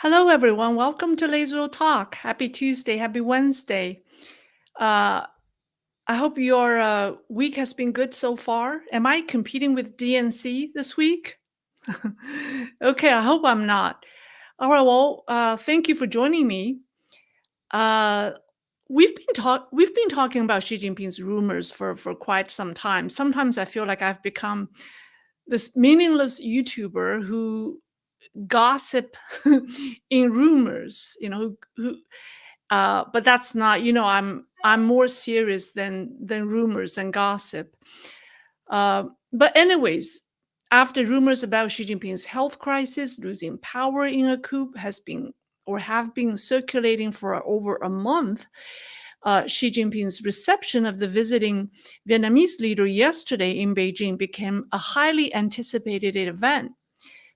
Hello, everyone. Welcome to Leisrealtalk. Happy Tuesday. Happy Wednesday. Uh, I hope your week has been good so far. Am I competing with DNC this week? Okay, I hope I'm not. All right. Well, thank you for joining me. Uh, we've been talking about Xi Jinping's rumors for quite some time. Sometimes I feel like I've become this meaningless YouTuber who gossip in rumors, but that's not, I'm more serious than rumors and gossip. But anyways, after rumors about Xi Jinping's health crisis, losing power in a coup has been or have been circulating for over a month, Xi Jinping's reception of the visiting Vietnamese leader yesterday in Beijing became a highly anticipated event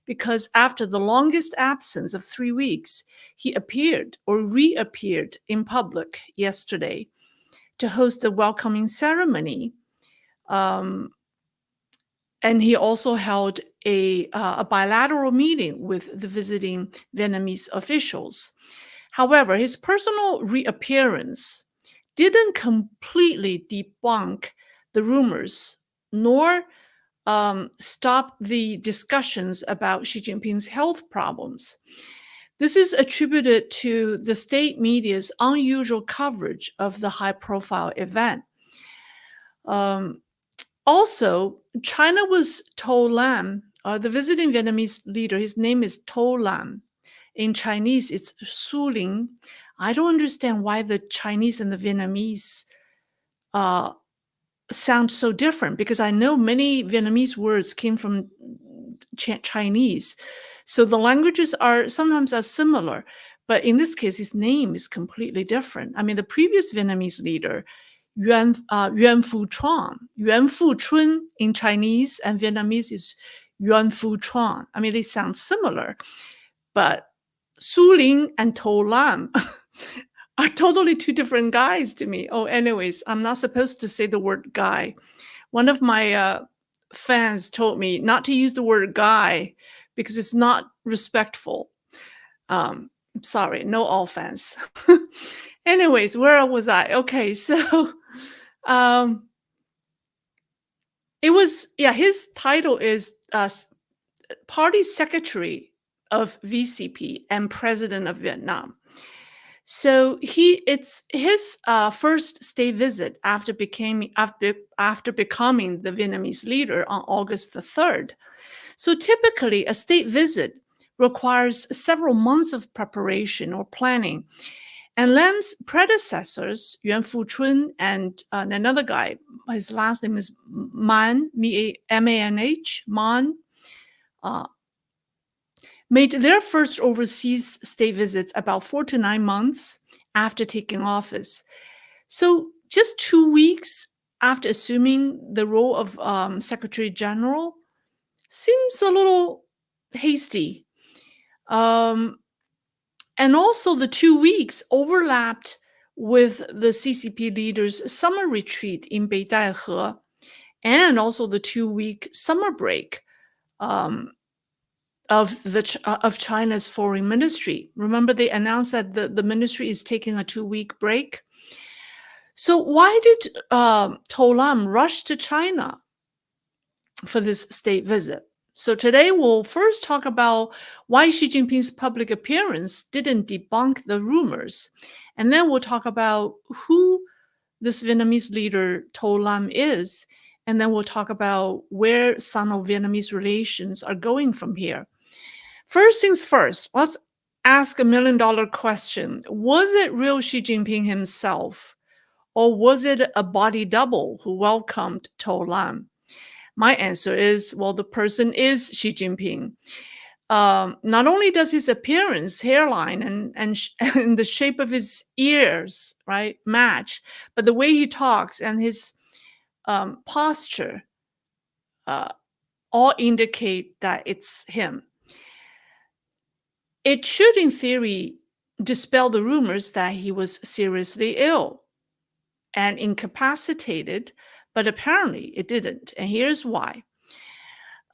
because after the longest absence of 3 weeks, he appeared or reappeared in public yesterday to host a welcoming ceremony. Um, and he also held a bilateral meeting with the visiting Vietnamese officials. However, his personal reappearance didn't completely debunk the rumors, nor stop the discussions about Xi Jinping's health problems. This is attributed to the state media's unusual coverage of the high profile event. Um, Also, China was To Lam, the visiting Vietnamese leader. His name is To Lam. In Chinese, it's Su Ling. I don't understand why the Chinese and the Vietnamese uh, sound so different because I know many Vietnamese words came from Chinese. So the languages are sometimes are similar, but in this case, his name is completely different. I mean, the previous Vietnamese leader, Yuan Phu Chuan, Yuan Phu Chun in Chinese and Vietnamese is Yuan Phu Chuan. I mean, they sound similar, but Su Ling and To Lam are totally two different guys to me. Oh, anyways, I'm not supposed to say the word guy. One of my fans told me not to use the word guy because it's not respectful. Sorry, no offense. Anyways, where was I? Okay, so um, it was, yeah, his title is party secretary of VCP and president of Vietnam. So it's his first state visit after becoming the Vietnamese leader on August the 3rd. So typically, a state visit requires several months of preparation or planning. And Lam's predecessors, Yuan Fuchun and another guy, his last name is Man, M-A-N-H, Man, uh, made their first overseas state visits about 4 to 9 months after taking office. So just 2 weeks after assuming the role of Secretary General seems a little hasty. And also the 2 weeks overlapped with the CCP leaders' summer retreat in Beijing and also the 2 week summer break um, of China's foreign ministry. Remember, they announced that the ministry is taking a 2 week break. So why did To Lam rush to China for this state visit? So today we'll first talk about why Xi Jinping's public appearance didn't debunk the rumors. And then we'll talk about who this Vietnamese leader To Lam is. And then we'll talk about where Sino-Vietnamese relations are going from here. First things first, let's ask $1 million question. Was it real Xi Jinping himself? Or was it a body double who welcomed To Lam? My answer is, well, the person is Xi Jinping. Not only does his appearance, hairline, and the shape of his ears, right, match, but the way he talks and his posture all indicate that it's him. It should, in theory, dispel the rumors that he was seriously ill and incapacitated, but apparently it didn't. And here's why.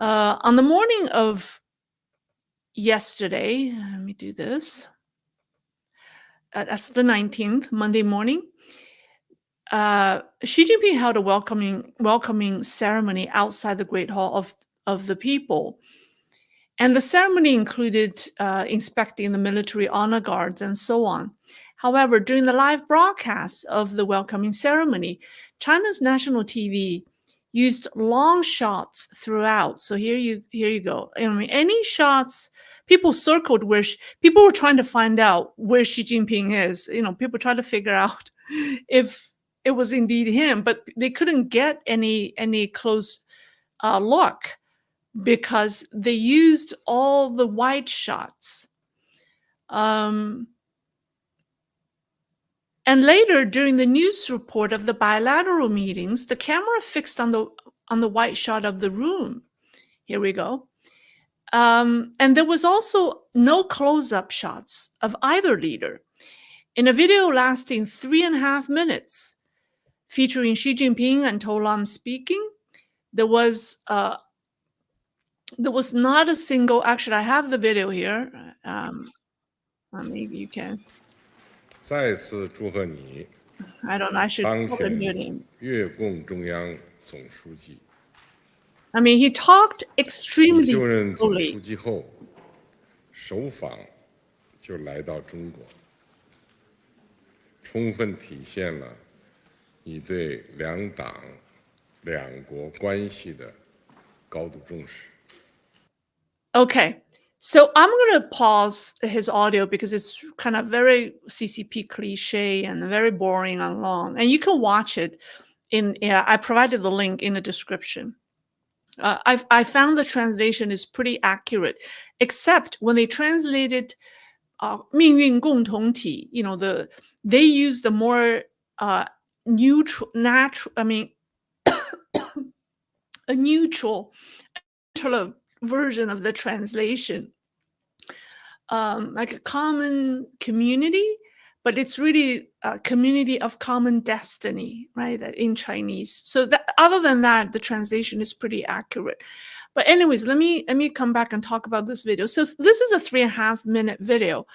On the morning of yesterday, let me do this. That's the 19th, Monday morning. Xi Jinping held a welcoming ceremony outside the Great Hall of the People. And the ceremony included inspecting the military honor guards and so on. However, during the live broadcast of the welcoming ceremony, China's national TV used long shots throughout. So here you go. I mean, any shots, people circled where people were trying to find out where Xi Jinping is. People trying to figure out if it was indeed him, but they couldn't get any close look because they used all the wide shots. And later, during the news report of the bilateral meetings, the camera fixed on the wide shot of the room. Here we go. And there was also no close-up shots of either leader. In a video lasting 3.5 minutes, featuring Xi Jinping and To Lam speaking, there was not a single. Actually, I have the video here. Maybe you can. 再次祝贺你 I don't know. I should 当 open 选 your name. 越共中央总书记。 I mean, he talked 你 extremely 就任总书 slowly. 记后，首访就来到中国，充分体现了你对两党、两国关系的高度重视。 Okay, so I'm going to pause his audio because it's kind of very CCP cliche and very boring and long. And you can watch it I provided the link in the description. I found the translation is pretty accurate, except when they translated 命运共同体, they used a more neutral, a neutral version of the translation, like a common community, but it's really a community of common destiny, right? In Chinese. So other than that, the translation is pretty accurate. But anyways, let me come back and talk about this video. So this is a 3.5-minute video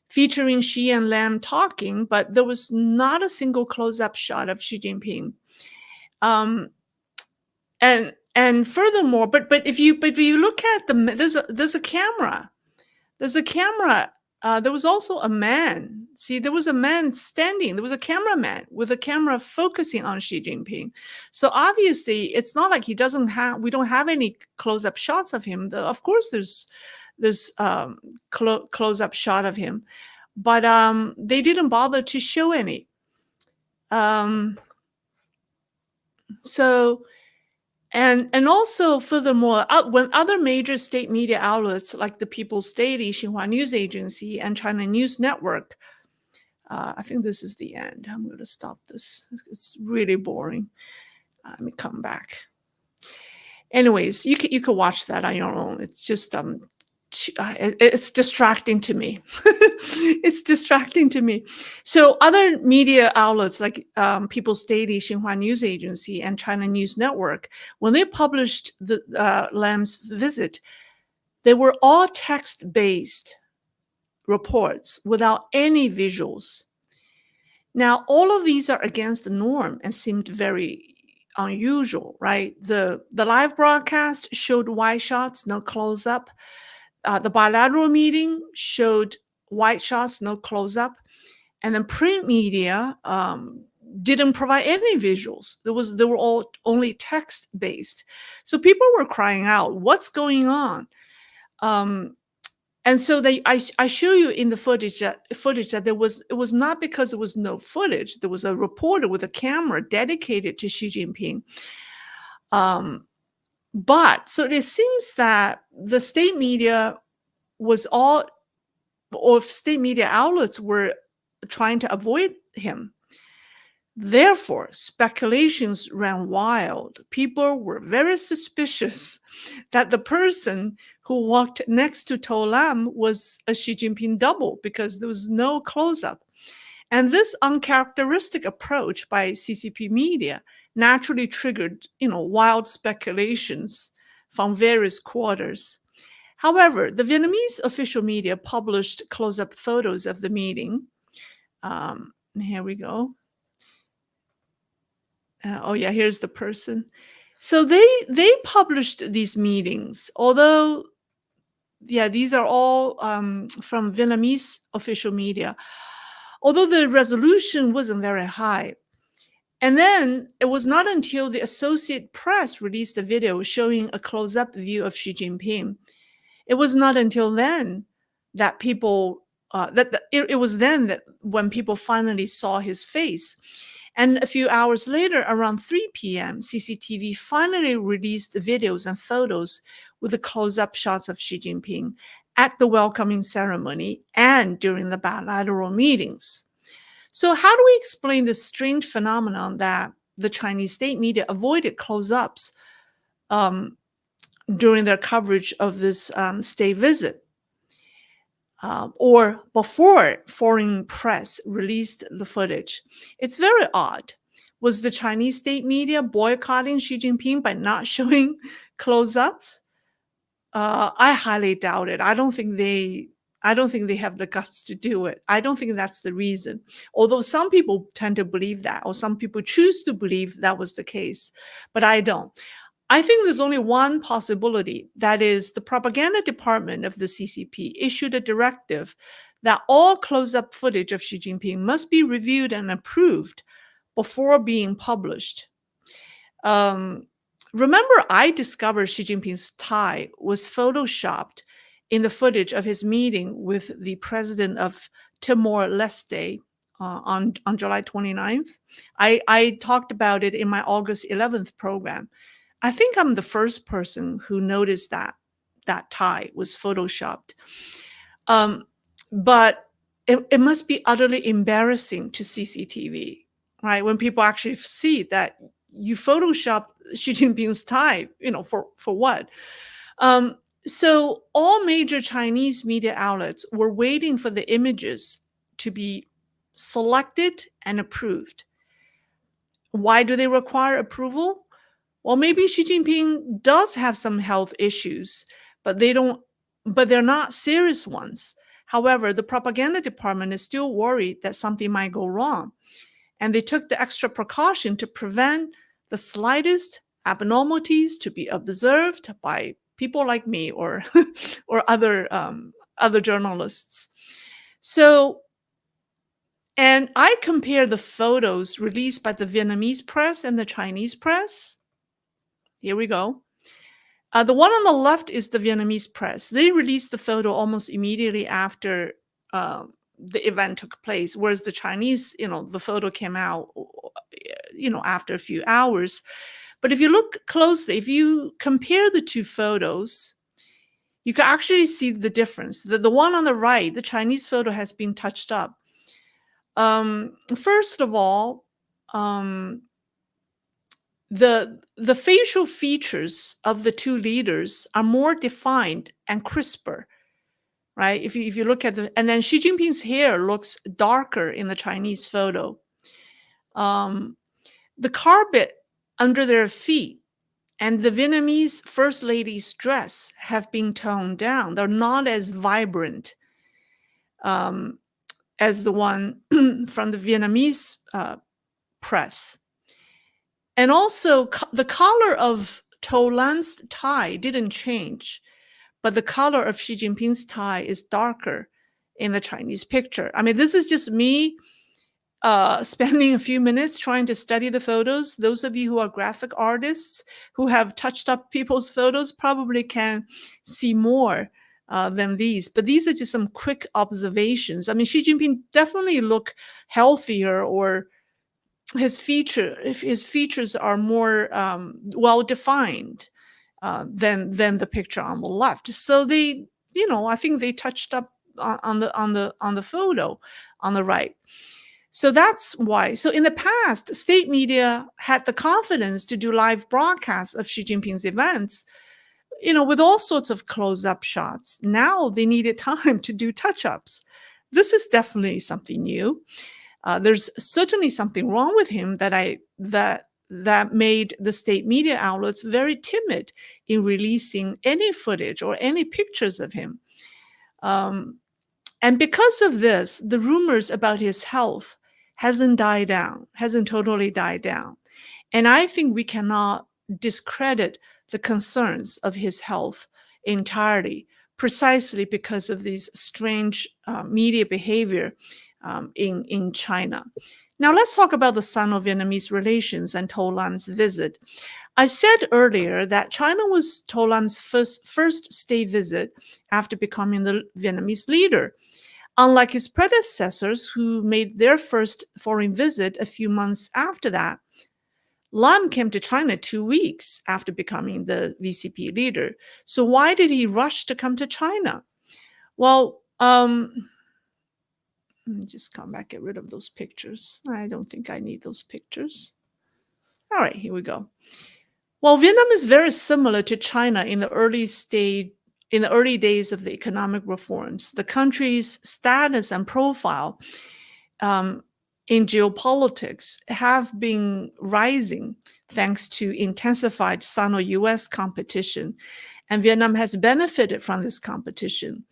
featuring Xi and Lam talking, but there was not a single close-up shot of Xi Jinping. And furthermore, but if you look at there's a camera. There's a camera. There was also a man. See, there was a man standing. There was a cameraman with a camera focusing on Xi Jinping. So obviously, it's not like we don't have any close-up shots of him. Of course, there's close-up shot of him, but they didn't bother to show any. So. And also, furthermore, when other major state media outlets like the People's Daily, Xinhua News Agency, and China News Network, I think this is the end. I'm going to stop this. It's really boring. Let me come back. Anyways, you can watch that on your own. It's just it's distracting to me. It's distracting to me. So other media outlets like People's Daily, Xinhua News Agency, and China News Network, when they published the Lam's visit, they were all text-based reports without any visuals. Now, all of these are against the norm and seemed very unusual, right? The live broadcast showed wide shots, no close-up. The bilateral meeting showed wide shots, no close-up. And then print media didn't provide any visuals. They were all only text-based. So people were crying out, what's going on? And so I show you in the footage that it was not because there was no footage. There was a reporter with a camera dedicated to Xi Jinping. But so it seems that the state media state media outlets were trying to avoid him. Therefore, speculations ran wild. People were very suspicious that the person who walked next to To Lam was a Xi Jinping double because there was no close-up. And this uncharacteristic approach by CCP media naturally triggered, wild speculations from various quarters. However, the Vietnamese official media published close-up photos of the meeting. Here we go. Oh yeah, here's the person. So they published these meetings, although yeah, these are all from Vietnamese official media, although the resolution wasn't very high. And then it was not until the Associated Press released a video showing a close-up view of Xi Jinping. It was not until then that people it was then that when people finally saw his face. And a few hours later, around 3 p.m., CCTV finally released videos and photos with the close-up shots of Xi Jinping at the welcoming ceremony and during the bilateral meetings. So how do we explain this strange phenomenon that the Chinese state media avoided close-ups during their coverage of this state visit? Or before foreign press released the footage? It's very odd. Was the Chinese state media boycotting Xi Jinping by not showing close-ups? I highly doubt it. I don't think they have the guts to do it. I don't think that's the reason. Although some people tend to believe that, or some people choose to believe that was the case, but I don't. I think there's only one possibility. That is, the propaganda department of the CCP issued a directive that all close-up footage of Xi Jinping must be reviewed and approved before being published. Remember, I discovered Xi Jinping's tie was photoshopped in the footage of his meeting with the president of Timor-Leste on July 29th. I talked about it in my August 11th program. I think I'm the first person who noticed that tie was photoshopped. But it must be utterly embarrassing to CCTV, right? When people actually see that you Photoshop Xi Jinping's tie, for what? So all major Chinese media outlets were waiting for the images to be selected and approved. Why do they require approval? Well, maybe Xi Jinping does have some health issues, but they're not serious ones. However, the propaganda department is still worried that something might go wrong. And they took the extra precaution to prevent the slightest abnormalities to be observed by people like me or other journalists. So, and I compare the photos released by the Vietnamese press and the Chinese press. Here we go. The one on the left is the Vietnamese press. They released the photo almost immediately after the event took place, whereas the Chinese, the photo came out, after a few hours. But if you look closely, if you compare the two photos, you can actually see the difference. The one on the right, the Chinese photo, has been touched up. First of all, the facial features of the two leaders are more defined and crisper, right? If you look at and then Xi Jinping's hair looks darker in the Chinese photo. The carpet under their feet and the Vietnamese first lady's dress have been toned down. They're not as vibrant as the one from the Vietnamese press. And also, the color of To Lam's tie didn't change, but the color of Xi Jinping's tie is darker in the Chinese picture. I mean, this is just me spending a few minutes trying to study the photos. Those of you who are graphic artists who have touched up people's photos probably can see more than these. But these are just some quick observations. I mean, Xi Jinping definitely look healthier, or his features are more well defined than the picture on the left. So they, I think they touched up on the photo on the right. So that's why. So in the past, state media had the confidence to do live broadcasts of Xi Jinping's events, with all sorts of close-up shots. Now they needed time to do touch-ups. This is definitely something new. There's certainly something wrong with him that that made the state media outlets very timid in releasing any footage or any pictures of him. And because of this, the rumors about his health hasn't totally died down. And I think we cannot discredit the concerns of his health entirely, precisely because of these strange media behavior in China. Now, let's talk about the Sino-Vietnamese relations and To Lam's visit. I said earlier that China was To Lam's first state visit after becoming the Vietnamese leader. Unlike his predecessors, who made their first foreign visit a few months after that, Lam came to China 2 weeks after becoming the VCP leader. So why did he rush to come to China? Well, let me just come back, get rid of those pictures. I don't think I need those pictures. All right, here we go. Well, Vietnam is very similar to China in the early days of the economic reforms. The country's status and profile in geopolitics have been rising thanks to intensified Sino-US competition, and Vietnam has benefited from this competition.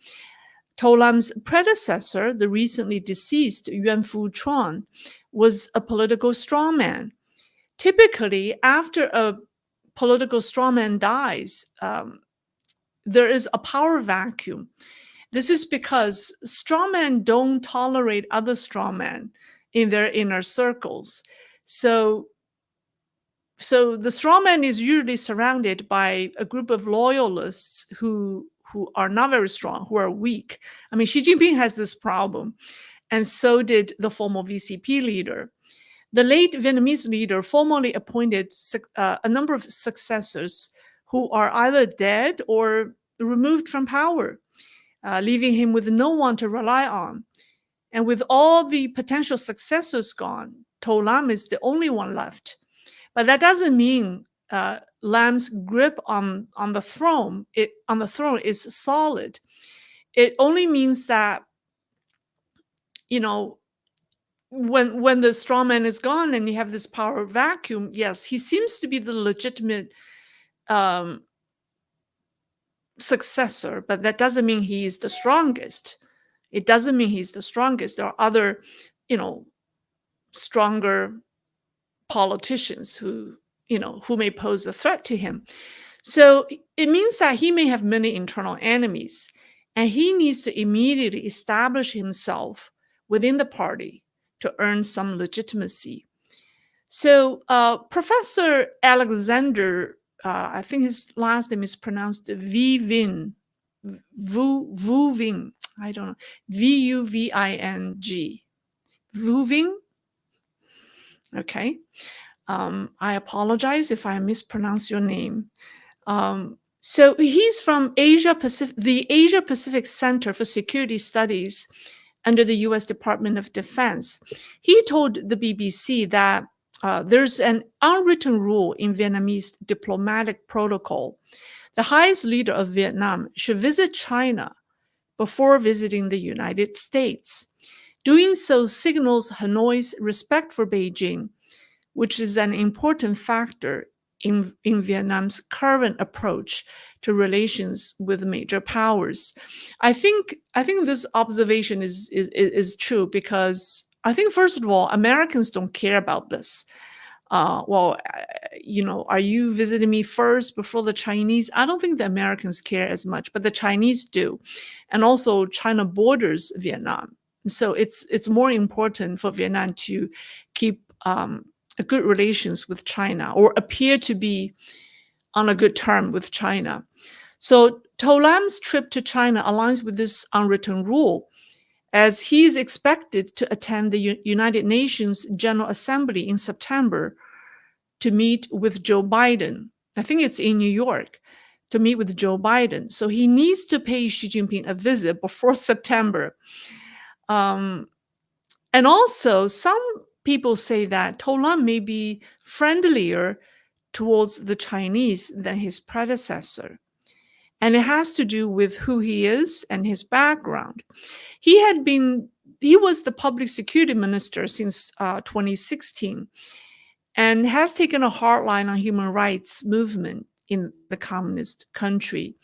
To Lam's predecessor, the recently deceased Yuan Fu-chuan, was a political strongman. Typically, after a political strongman dies, there is a power vacuum. This is because strongmen don't tolerate other strongmen in their inner circles. So the strongman is usually surrounded by a group of loyalists who are not very strong, who are weak. I mean, Xi Jinping has this problem, and so did the former VCP leader. The late Vietnamese leader formally appointed a number of successors who are either dead or removed from power, leaving him with no one to rely on. And with all the potential successors gone, To Lam is the only one left. But that doesn't mean Lam's grip on the throne is solid. It only means that, you know, when the strongman is gone and you have this power vacuum, yes, he seems to be the legitimate successor, but that doesn't mean he is the strongest. It doesn't mean he's the strongest. There are other, stronger politicians who may pose a threat to him. So it means that he may have many internal enemies, and he needs to immediately establish himself within the party to earn some legitimacy. So Professor Alexander, I think his last name is pronounced Vuving, I don't know, Vuving, Vuving. Okay. I apologize if I mispronounce your name. So he's from the Asia Pacific Center for Security Studies under the US Department of Defense. He told the BBC that there's an unwritten rule in Vietnamese diplomatic protocol. The highest leader of Vietnam should visit China before visiting the United States. Doing so signals Hanoi's respect for Beijing, which is an important factor in Vietnam's current approach to relations with major powers. I think this observation is true because I think, first of all, Americans don't care about this. Are you visiting me first before the Chinese? I don't think the Americans care as much, but the Chinese do. And also China borders Vietnam. So it's more important for Vietnam to keep good relations with China, or appear to be on a good term with China. So To Lam's trip to China aligns with this unwritten rule, as he is expected to attend the United Nations General Assembly in September to meet with Joe Biden. I think it's in New York, to meet with Joe Biden. So he needs to pay Xi Jinping a visit before September. And also, some people say that To Lam may be friendlier towards the Chinese than his predecessor. And it has to do with who he is and his background. He was the public security minister since 2016. and has taken a hard line on human rights movement in the communist country.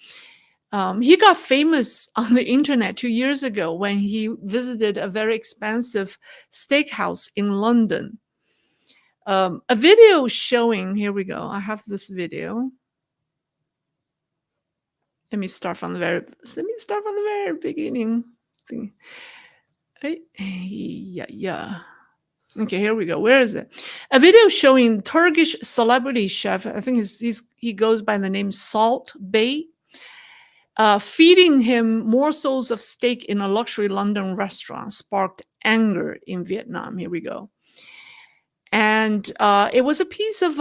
He got famous on the internet 2 years ago when he visited a very expensive steakhouse in London. A video showing, here we go, I have this video. Let me start from the very beginning. Yeah. Okay, here we go. Where is it? A video showing Turkish celebrity chef, I think he goes by the name Salt Bay, feeding him morsels of steak in a luxury London restaurant sparked anger in Vietnam. Here we go. And it was a piece of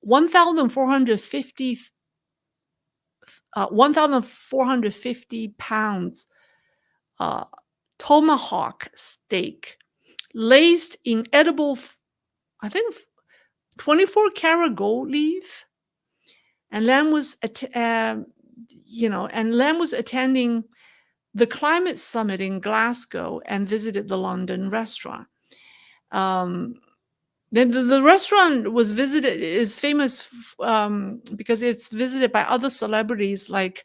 1,450 pounds tomahawk steak laced in edible, I think, 24 karat gold leaf. And Lam was, Lam was attending the climate summit in Glasgow and visited the London restaurant. Then the restaurant is famous because it's visited by other celebrities like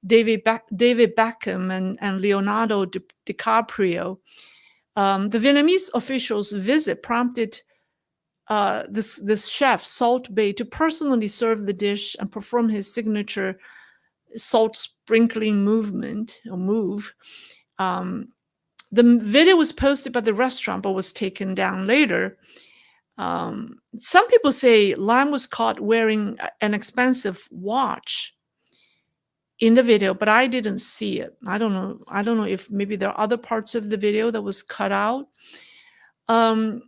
David Beckham and Leonardo DiCaprio. The Vietnamese officials' visit prompted this chef, Salt Bay, to personally serve the dish and perform his signature salt sprinkling move. The video was posted by the restaurant but was taken down later. Some people say Lam was caught wearing an expensive watch in the video, but I didn't see it. I don't know if maybe there are other parts of the video that was cut out. But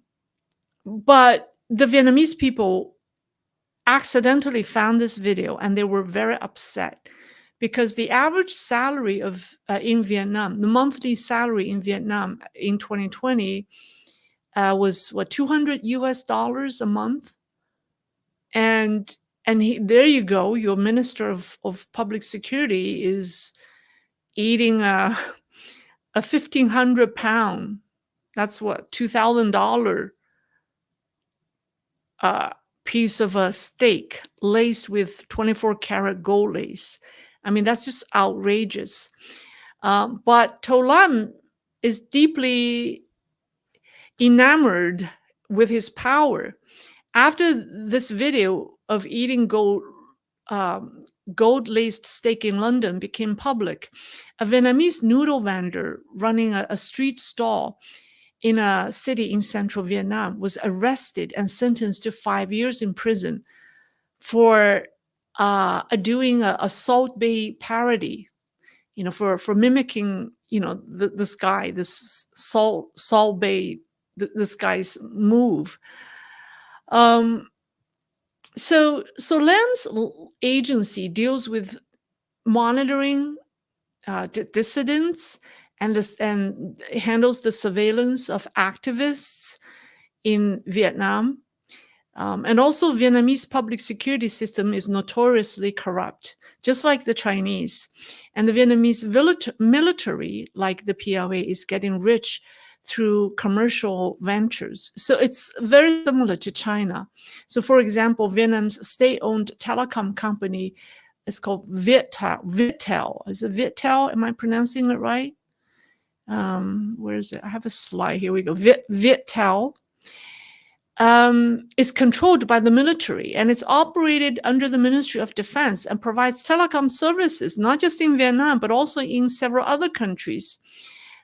the Vietnamese people accidentally found this video and they were very upset because the average salary in Vietnam, the monthly salary in Vietnam in 2020 was $200 a month. And there you go, your minister of public security is eating a 1,500 pound, that's what, $2,000 piece of a steak laced with 24 karat gold lace. I mean, that's just outrageous. But To Lam is deeply enamored with his power. After this video of eating gold-laced steak in London became public, a Vietnamese noodle vendor running a street stall in a city in central Vietnam was arrested and sentenced to 5 years in prison for doing a Salt Bay parody, for mimicking, this guy, this Salt Bay, this guy's move. So Lam's agency deals with monitoring dissidents and handles the surveillance of activists in Vietnam. And also Vietnamese public security system is notoriously corrupt, just like the Chinese. And the Vietnamese military, like the PLA, is getting rich through commercial ventures. So it's very similar to China. So for example, Vietnam's state-owned telecom company is called Viettel. Is it Viettel? Am I pronouncing it right? Where is it? I have a slide. Here we go. Viettel is controlled by the military, and it's operated under the Ministry of Defense and provides telecom services, not just in Vietnam, but also in several other countries,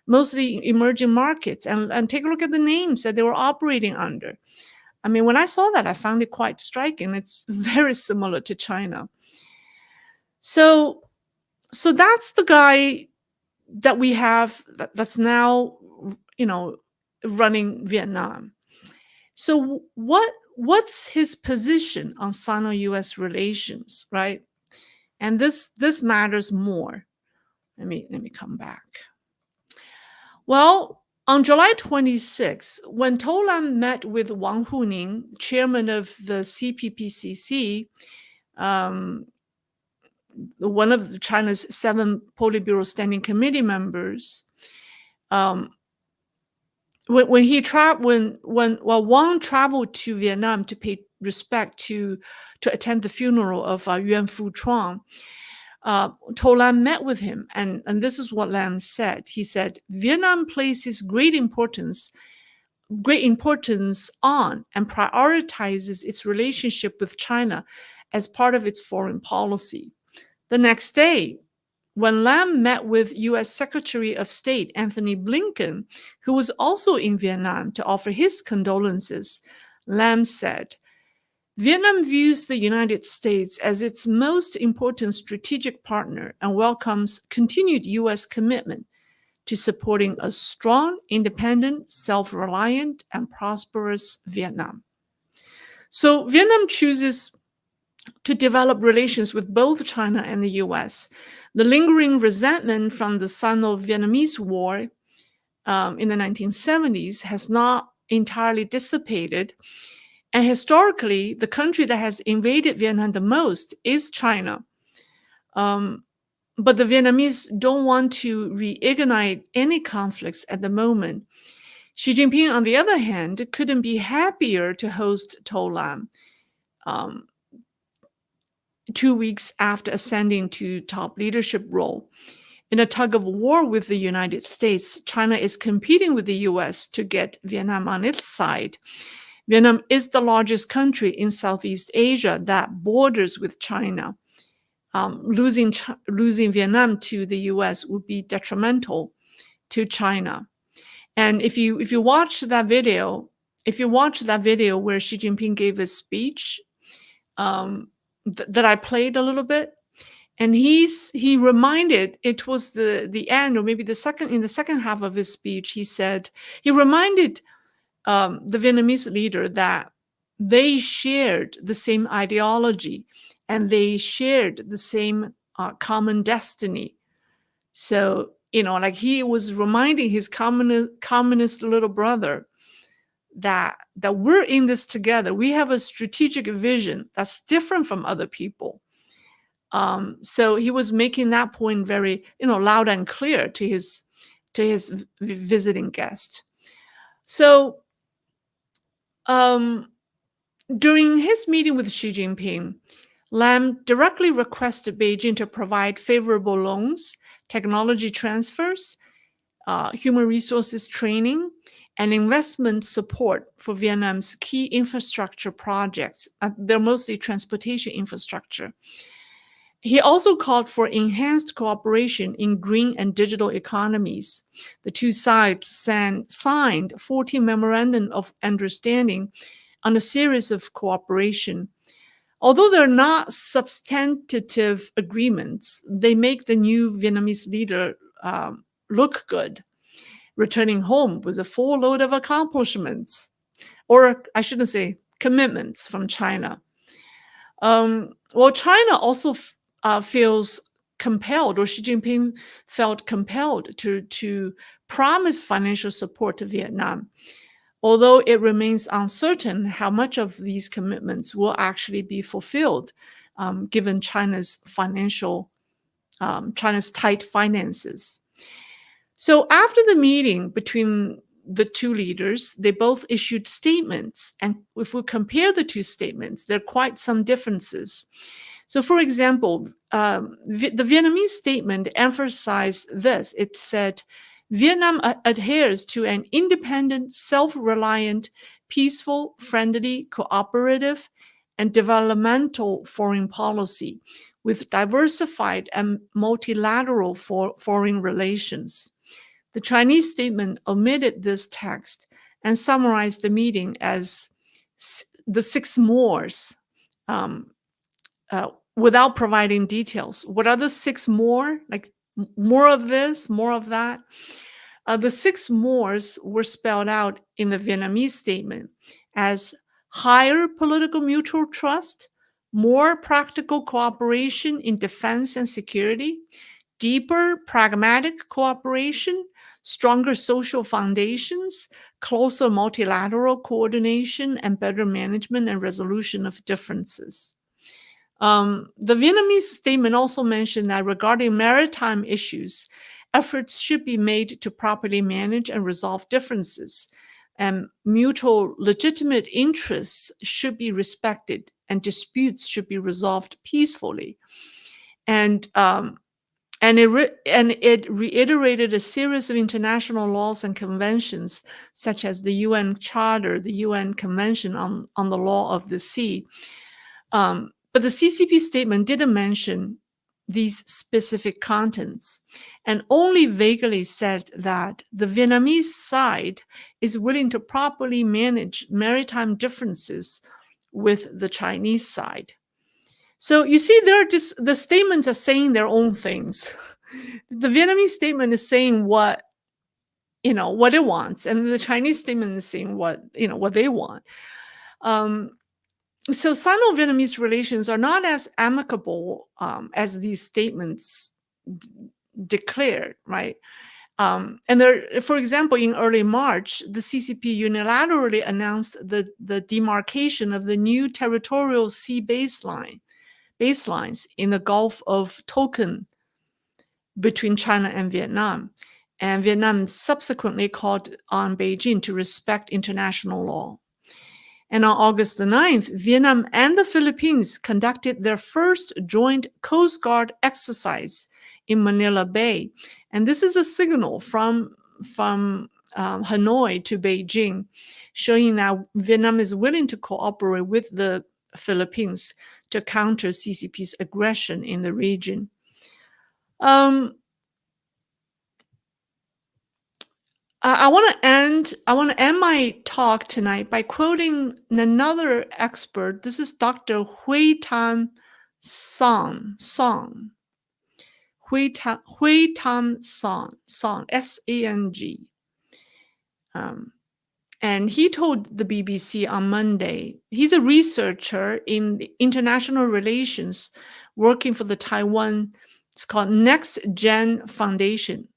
mostly emerging markets. And take a look at the names that they were operating under. I mean, when I saw that, I found it quite striking. It's very similar to China. So that's the guy that we have that's now, running Vietnam. So what's his position on Sino-US relations, right? And this matters more. Let me come back. Well, on July 26, when To Lam met with Wang Huning, chairman of the CPPCC, one of China's 7 Politburo Standing Committee members, when Wang traveled to Vietnam to pay respect to attend the funeral of Yuan Fu Chuang, To Lam met with him, and this is what Lam said. He said, Vietnam places great importance on and prioritizes its relationship with China as part of its foreign policy. The next day, when Lam met with U.S. Secretary of State Anthony Blinken, who was also in Vietnam to offer his condolences, Lam said, Vietnam views the United States as its most important strategic partner and welcomes continued U.S. commitment to supporting a strong, independent, self-reliant, and prosperous Vietnam. So Vietnam chooses to develop relations with both China and the US. The lingering resentment from the Sino-Vietnamese War in the 1970s has not entirely dissipated. And historically, the country that has invaded Vietnam the most is China. But the Vietnamese don't want to reignite any conflicts at the moment. Xi Jinping, on the other hand, couldn't be happier to host To Lam 2 weeks after ascending to top leadership role. In a tug of war with the United States, China is competing with the US to get Vietnam on its side. Vietnam is the largest country in Southeast Asia that borders with China. Losing Vietnam to the US would be detrimental to China. And if you watch that video, where Xi Jinping gave a speech that I played a little bit, and he reminded, it was the end, or maybe in the second half of his speech, he reminded the Vietnamese leader that they shared the same ideology and they shared the same common destiny. So, like he was reminding his communist little brother that we're in this together. We have a strategic vision that's different from other people. So he was making that point very, loud and clear to his visiting guest. So during his meeting with Xi Jinping, Lam directly requested Beijing to provide favorable loans, technology transfers, human resources training, and investment support for Vietnam's key infrastructure projects. They're mostly transportation infrastructure. He also called for enhanced cooperation in green and digital economies. The two sides signed 14 memorandum of understanding on a series of cooperation. Although they're not substantive agreements, they make the new Vietnamese leader look good, returning home with a full load of accomplishments, or I shouldn't say commitments, from China. Well, China also feels compelled, or Xi Jinping felt compelled to promise financial support to Vietnam, although it remains uncertain how much of these commitments will actually be fulfilled, given China's tight finances. So after the meeting between the two leaders, they both issued statements. And if we compare the two statements, there are quite some differences. So for example, the Vietnamese statement emphasized this. It said, Vietnam adheres to an independent, self-reliant, peaceful, friendly, cooperative, and developmental foreign policy with diversified and multilateral foreign relations. The Chinese statement omitted this text and summarized the meeting as the 6 mores, without providing details. What are the 6 more? Like more of this, more of that? The 6 mores were spelled out in the Vietnamese statement as higher political mutual trust, more practical cooperation in defense and security, deeper pragmatic cooperation, stronger social foundations, closer multilateral coordination, and better management and resolution of differences. The Vietnamese statement also mentioned that regarding maritime issues efforts should be made to properly manage and resolve differences, and mutual legitimate interests should be respected, and disputes should be resolved peacefully. And it reiterated a series of international laws and conventions, such as the UN Charter, the UN Convention on the Law of the Sea. But the CCP statement didn't mention these specific contents, and only vaguely said that the Vietnamese side is willing to properly manage maritime differences with the Chinese side. So you see, they're just, the statements are saying their own things. The Vietnamese statement is saying what it wants, and the Chinese statement is saying what they want. So Sino-Vietnamese relations are not as amicable as these statements declared, right? And there, for example, in early March, the CCP unilaterally announced the demarcation of the new territorial sea baselines in the Gulf of Tonkin between China and Vietnam. And Vietnam subsequently called on Beijing to respect international law. And on August the 9th, Vietnam and the Philippines conducted their first joint Coast Guard exercise in Manila Bay. And this is a signal from Hanoi to Beijing, showing that Vietnam is willing to cooperate with the Philippines to counter CCP's aggression in the region. I want to end my talk tonight by quoting another expert. This is Dr. Hui Tam Song. Hui Tam Song, S-A-N-G. And he told the BBC on Monday, he's a researcher in international relations working for the Taiwan, it's called Next Generation Foundation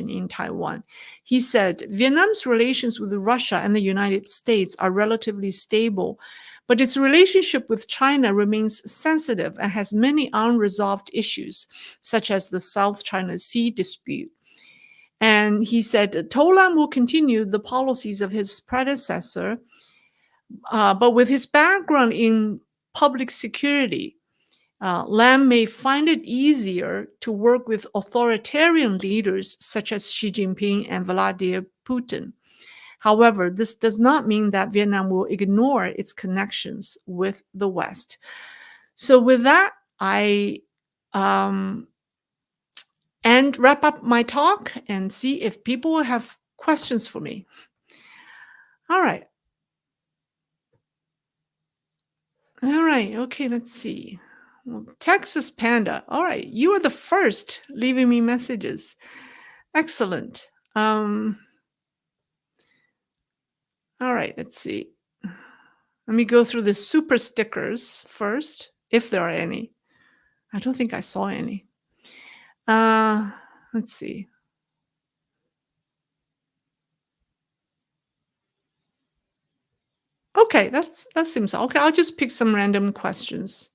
in Taiwan. He said, Vietnam's relations with Russia and the United States are relatively stable, but its relationship with China remains sensitive and has many unresolved issues, such as the South China Sea dispute. And he said, To Lam will continue the policies of his predecessor, but with his background in public security, Lam may find it easier to work with authoritarian leaders such as Xi Jinping and Vladimir Putin. However, this does not mean that Vietnam will ignore its connections with the West. So with that, I wrap up my talk and see if people have questions for me. All right. Okay, let's see. Well, Texas Panda. All right, you are the first leaving me messages. Excellent. All right, let's see. Let me go through the super stickers first, if there are any. I don't think I saw any. Let's see. Okay, that seems okay. I'll just pick some random questions.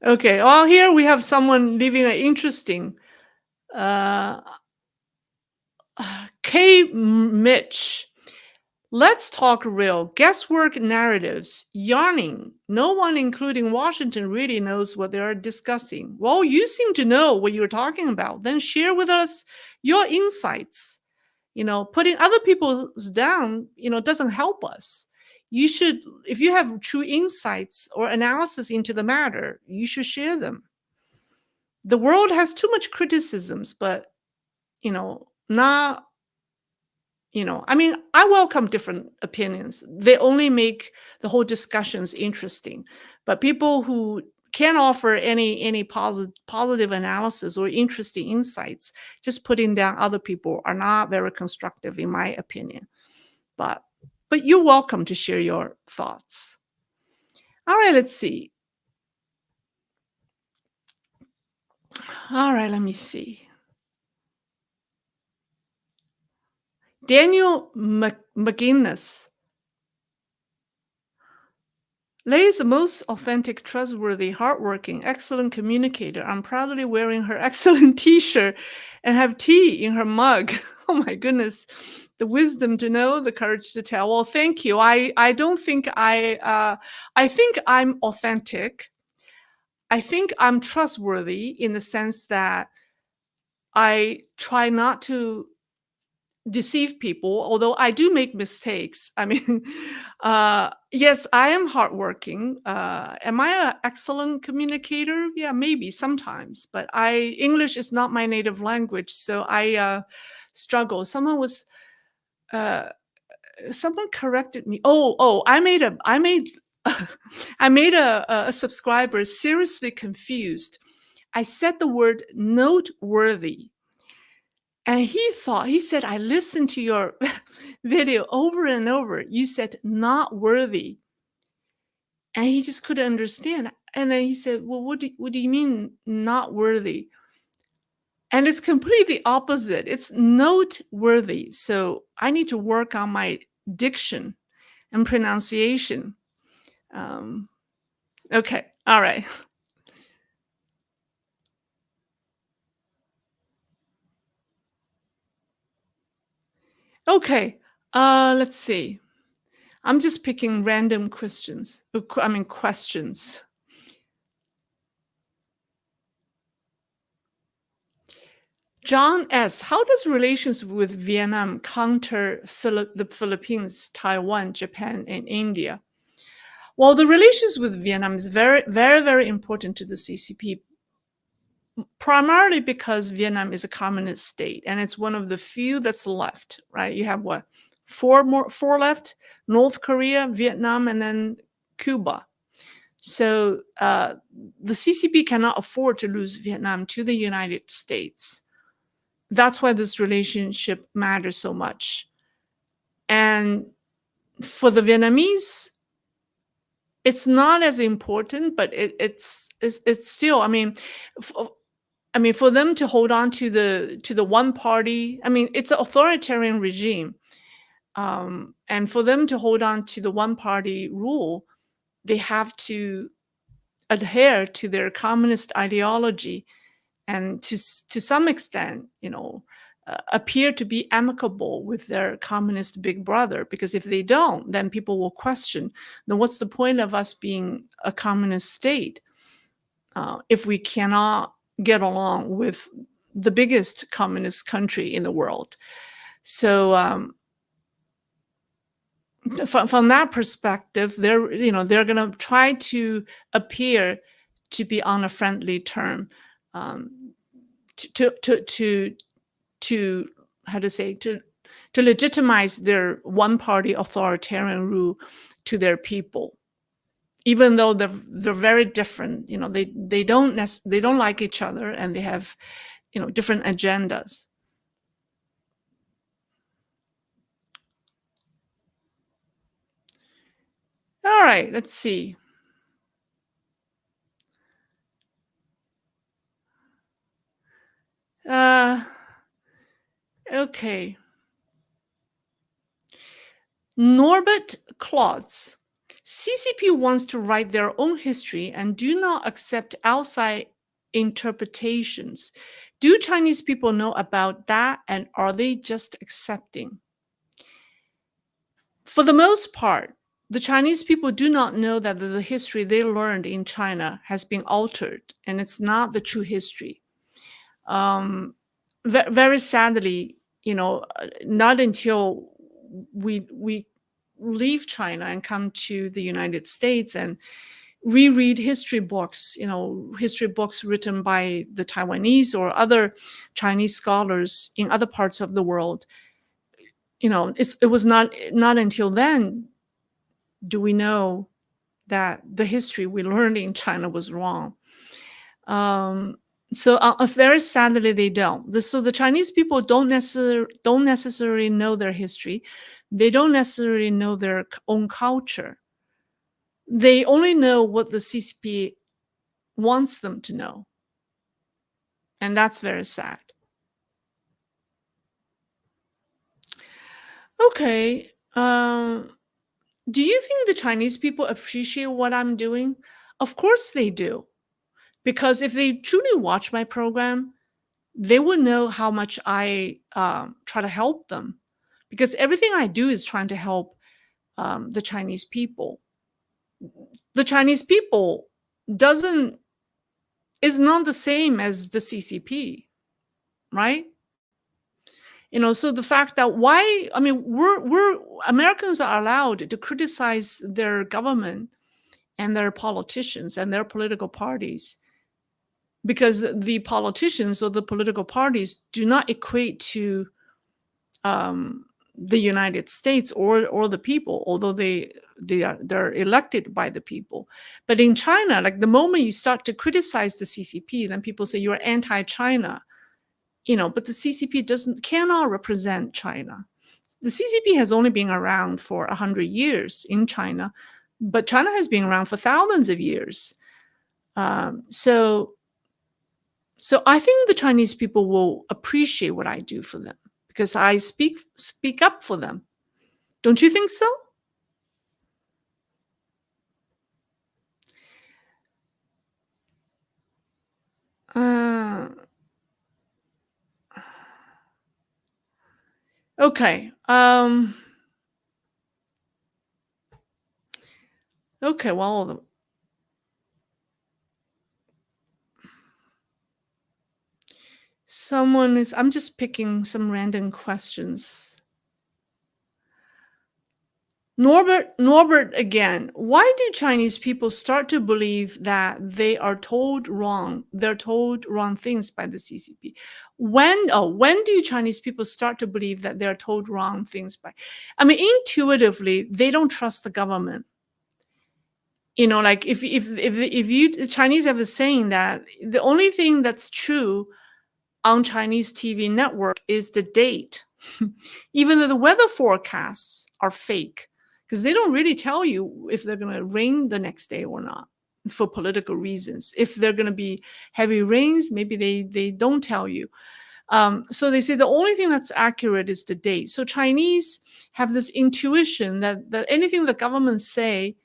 Okay, well, here we have someone leaving an interesting K. Mitch. Let's talk real. Guesswork narratives, yarning. No one, including Washington, really knows what they are discussing. Well, you seem to know what you're talking about. Then share with us your insights. Putting other people's down, doesn't help us. You should, if you have true insights or analysis into the matter, you should share them. The world has too much criticisms, but, not I welcome different opinions. They only make the whole discussions interesting. But people who can't offer any positive analysis or interesting insights, just putting down other people, are not very constructive, in my opinion. But you're welcome to share your thoughts. All right, let's see. All right, let me see. Daniel McGinnis. Lei is the most authentic, trustworthy, hardworking, excellent communicator. I'm proudly wearing her excellent t-shirt and have tea in her mug. Oh my goodness. The wisdom to know, the courage to tell. Well, thank you. I don't think I think I'm authentic. I think I'm trustworthy in the sense that I try not to deceive people, although I do make mistakes. I mean, yes, I am hardworking. Am I an excellent communicator? Yeah, maybe sometimes, but English is not my native language, so I struggle. Uh, someone corrected me. I made I made a subscriber seriously confused. I said the word noteworthy. And he said, I listened to your video over and over. You said not worthy. And he just couldn't understand. And then he said, well, what do you mean not worthy? And it's completely opposite. It's noteworthy. So I need to work on my diction and pronunciation. Um, okay. All right. Okay. Let's see. I'm just picking random questions. Questions. John S. How does relations with Vietnam counter the Philippines, Taiwan, Japan, and India? Well, the relations with Vietnam is very, very, very important to the CCP, primarily because Vietnam is a communist state and it's one of the few that's left, right? You have what? Four left: North Korea, Vietnam, and then Cuba. So the CCP cannot afford to lose Vietnam to the United States. That's why this relationship matters so much. And for the Vietnamese, it's not as important, but it's still. For them to hold on to the one party. It's an authoritarian regime, and for them to hold on to the one party rule, they have to adhere to their communist ideology and to some extent, appear to be amicable with their communist big brother. Because if they don't, then people will question, then what's the point of us being a communist state if we cannot get along with the biggest communist country in the world? So from that perspective, they're going to try to appear to be on a friendly term, to how to say, to legitimize their one party authoritarian rule to their people, even though they're very different. They don't like each other, and they have different agendas. All right, let's see. Okay. Norbert Klotz. CCP wants to write their own history and do not accept outside interpretations. Do Chinese people know about that, and are they just accepting? For the most part, the Chinese people do not know that the history they learned in China has been altered, and it's not the true history. Very sadly, not until we leave China and come to the United States and reread history books written by the Taiwanese or other Chinese scholars in other parts of the world. It was not until then do we know that the history we learned in China was wrong. So very sadly, they don't. So the Chinese people don't necessarily know their history. They don't necessarily know their own culture. They only know what the CCP wants them to know, and that's very sad. Okay. Do you think the Chinese people appreciate what I'm doing? Of course they do. Because if they truly watch my program, they would know how much I try to help them. Because everything I do is trying to help the Chinese people. The Chinese people doesn't is not the same as the CCP, right? So the fact that why I mean we're Americans are allowed to criticize their government and their politicians and their political parties because the politicians or the political parties do not equate to um, the United States or the people, although they're elected by the people. But in China, like the moment you start to criticize the CCP, then people say you're anti-China. But the CCP cannot represent China. The CCP has only been around for 100 years in China, but China has been around for thousands of years. So I think the Chinese people will appreciate what I do for them because I speak up for them. Don't you think so? Uh, okay. Okay. Well, I'm just picking some random questions. Norbert again. Why do Chinese people start to believe that they're told wrong things by the CCP? When do Chinese people start to believe that they're told wrong things by? I mean, intuitively, they don't trust the government. Like if you the Chinese have a saying that the only thing that's true on Chinese TV network is the date, even though the weather forecasts are fake because they don't really tell you if they're going to rain the next day or not for political reasons. If they're going to be heavy rains, maybe they don't tell you. So they say the only thing that's accurate is the date. So Chinese have this intuition that anything the government say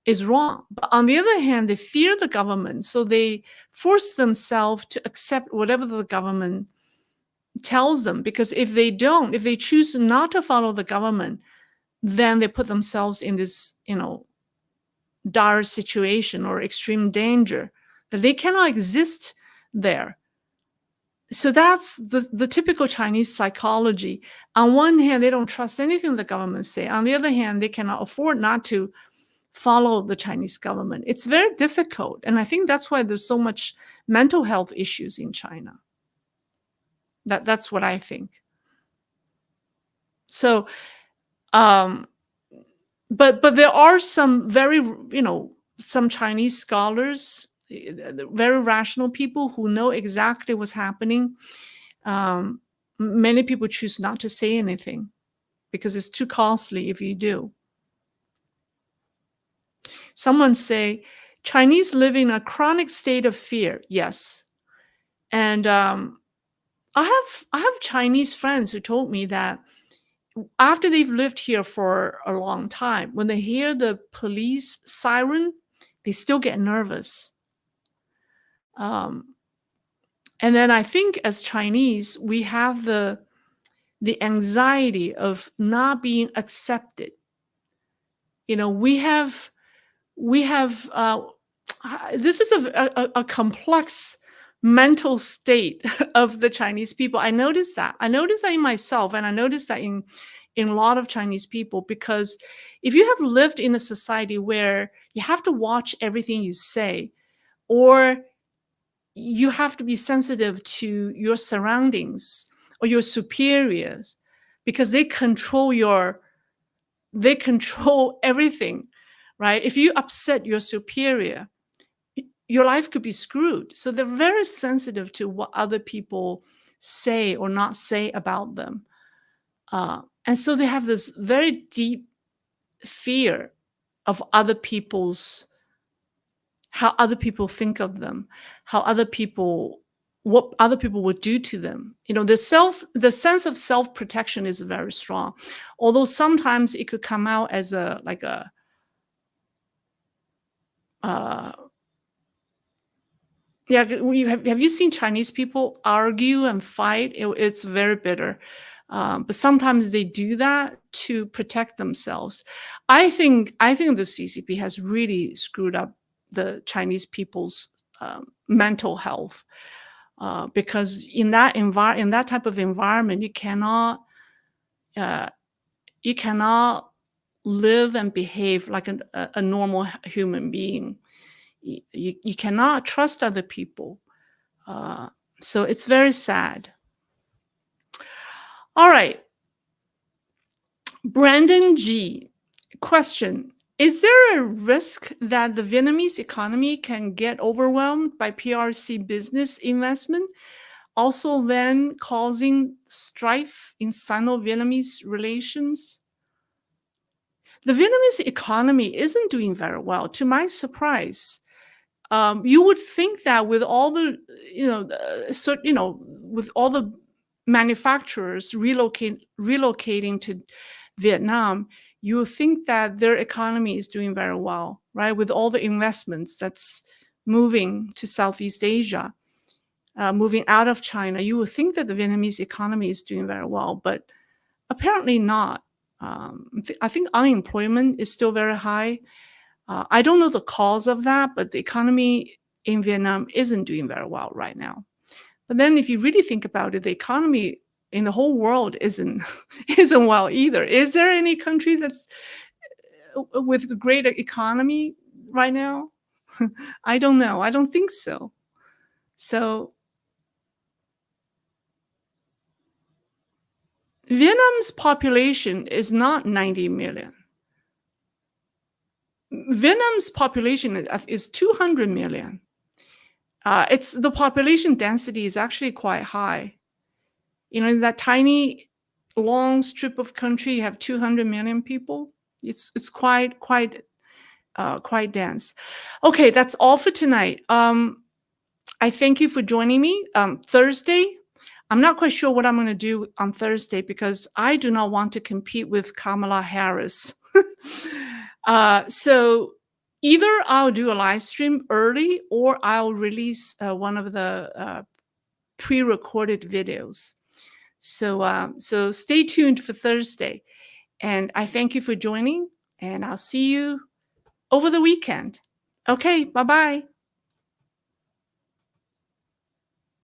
is wrong. But on the other hand, they fear the government, so they force themselves to accept whatever the government tells them. Because if they choose not to follow the government, then they put themselves in this, dire situation or extreme danger that they cannot exist there. So that's the typical Chinese psychology. On one hand, they don't trust anything the government say. On the other hand, they cannot afford not to follow the Chinese government. It's very difficult. And I think that's why there's so much mental health issues in China. That's what I think. So, um, but there are some some Chinese scholars, very rational people who know exactly what's happening. Many people choose not to say anything because it's too costly if you do. Someone say Chinese live in a chronic state of fear. Yes, and I have Chinese friends who told me that after they've lived here for a long time, when they hear the police siren, they still get nervous. Um, and then I think as Chinese, we have the anxiety of not being accepted. We have this is a complex mental state of the Chinese people. I noticed that in myself, and I noticed that in a lot of Chinese people, because if you have lived in a society where you have to watch everything you say, or you have to be sensitive to your surroundings or your superiors because they control everything, right? If you upset your superior, your life could be screwed. So they're very sensitive to what other people say or not say about them. And so they have this very deep fear of how other people think of them, how other people what other people would do to them. The sense of self-protection is very strong, although sometimes it could come out as a like a uh, yeah. Have you seen Chinese people argue and fight? It's very bitter. But sometimes they do that to protect themselves. I think the CCP has really screwed up the Chinese people's mental health, because in that type of environment, uh, you cannot live and behave like a normal human being. You cannot trust other people. Uh, so it's very sad. All right. Brandon G. Question: is there a risk that the Vietnamese economy can get overwhelmed by PRC business investment, also then causing strife in Sino-Vietnamese relations? The Vietnamese economy isn't doing very well, to my surprise. You would think that with all the, with all the manufacturers relocating to Vietnam, you would think that their economy is doing very well, right? With all the investments that's moving to Southeast Asia, moving out of China, you would think that the Vietnamese economy is doing very well, but apparently not. I think unemployment is still very high. I don't know the cause of that, but the economy in Vietnam isn't doing very well right now. But then if you really think about it, the economy in the whole world isn't isn't well either. Is there any country that's with a great economy right now? I don't know. I don't think so. So Vietnam's population is not 90 million. Vietnam's population is 200 million. It's the population density is actually quite high. In that tiny, long strip of country, you have 200 million people. It's quite dense. Okay, that's all for tonight. I thank you for joining me. Thursday, I'm not quite sure what I'm going to do on Thursday because I do not want to compete with Kamala Harris. So either I'll do a live stream early or I'll release one of the pre-recorded videos. So stay tuned for Thursday. And I thank you for joining, and I'll see you over the weekend. Okay, bye-bye.